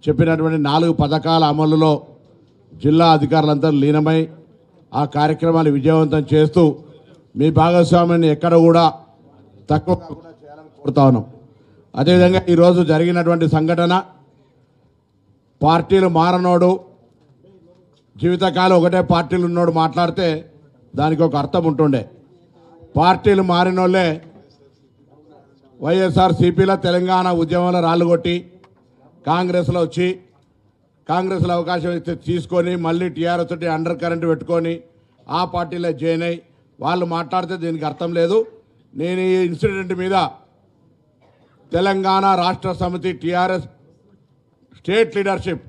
చెప్పినటువంటి 4 పథకాల అమలులో జిల్లా అధికారులంతా లీనమై ఆ కార్యక్రమాన్ని విజయవంతం చేస్తూ మీ భాగస్వామ్యాన్ని ఎక్కడ కూడా తక్కువ కాకుండా చేయాలని కోరుతా ఉన్నాం. అదేవిధంగా ఈరోజు జరిగినటువంటి సంఘటన పార్టీలు మారనోడు జీవితకాలం ఒకటే పార్టీలు ఉన్నోడు మాట్లాడితే దానికి ఒక అర్థం ఉంటుండే. పార్టీలు మారినోళ్ళే వైఎస్ఆర్సీపీలో తెలంగాణ ఉద్యమంలో రాళ్ళు కొట్టి కాంగ్రెస్లో వచ్చి కాంగ్రెస్లో అవకాశం ఇస్తే తీసుకొని మళ్ళీ టీఆర్ఎస్ తోటి అండర్ కరెంట్ పెట్టుకొని ఆ పార్టీలో జాయిన్ అయ్యి వాళ్ళు మాట్లాడితే దీనికి అర్థం లేదు. నేను ఈ ఇన్సిడెంట్ మీద Telangana Rashtra Samithi TRS state leadership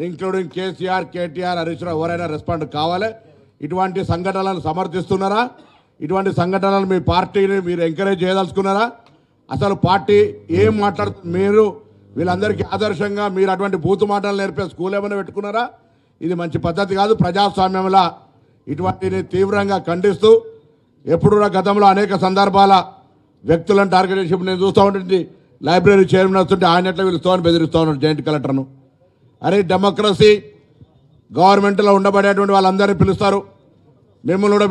including KCR, KTR, Harish Rao ఎవరైనా రెస్పాండ్ కావాలి. ఇటువంటి సంఘటనలను సమర్థిస్తున్నారా? ఇటువంటి సంఘటనలు మీ పార్టీని మీరు ఎంకరేజ్ చేయదలుచుకున్నారా? అసలు పార్టీ ఏం మాట్లాడుతుంది? మీరు వీళ్ళందరికీ ఆదర్శంగా మీరు అటువంటి బూతు మాటలు నేర్పే స్కూల్ ఏమైనా పెట్టుకున్నారా? ఇది మంచి పద్ధతి కాదు. ప్రజాస్వామ్యంలో ఇటువంటిని తీవ్రంగా ఖండిస్తూ ఎప్పుడు గతంలో అనేక సందర్భాల వ్యక్తులను టార్గెట్ చేసి నేను చూస్తూ ఉంటుంది. లైబ్రరీ చైర్మన్ వస్తుంటే ఆయన ఎట్లా పిలుస్తామని బెదిరిస్తూ ఉన్నాడు జాయింట్ కలెక్టర్ను. అరే డెమోక్రసీ గవర్నమెంట్లో ఉండబడేటువంటి వాళ్ళందరినీ పిలుస్తారు. మిమ్మల్ని కూడా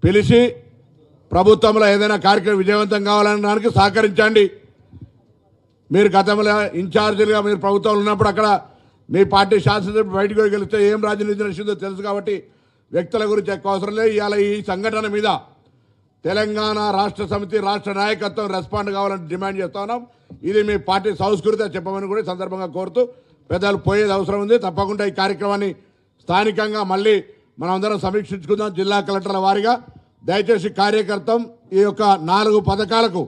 పిలిచి ప్రభుత్వంలో ఏదైనా కార్యక్రమం విజయవంతం కావాలనడానికి సహకరించండి. మీరు గతంలో ఇన్ఛార్జీలుగా మీరు ప్రభుత్వంలో ఉన్నప్పుడు అక్కడ మీ పార్టీ శాసనసభ్యులు బయటకు గెలిస్తే ఏం రాజనీతి నడిచిందో తెలుసు కాబట్టి వ్యక్తుల గురించి ఎక్కువ అవసరం లేదు. ఇవాళ ఈ సంఘటన మీద తెలంగాణ రాష్ట్ర సమితి రాష్ట్ర నాయకత్వం రెస్పాండ్ కావాలని డిమాండ్ చేస్తా ఉన్నాం. ఇది మీ పార్టీ సంస్కృతి చెప్పమని కూడా సందర్భంగా కోరుతూ పెద్దలు పోయేది అవసరం ఉంది. తప్పకుండా ఈ కార్యక్రమాన్ని స్థానికంగా మళ్ళీ మనం అందరం సమీక్షించుకుందాం. జిల్లా కలెక్టర్ల వారీగా దయచేసి కార్యకర్తం ఈ యొక్క 4 పథకాలకు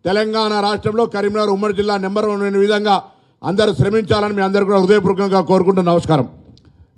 తెలంగాణ రాష్ట్రంలో కరీంనగర్ ఉమ్మడి జిల్లా నెంబర్ 1 విధంగా అందరూ శ్రమించాలని మీ అందరూ కూడా హృదయపూర్వకంగా కోరుకుంటూ నమస్కారం.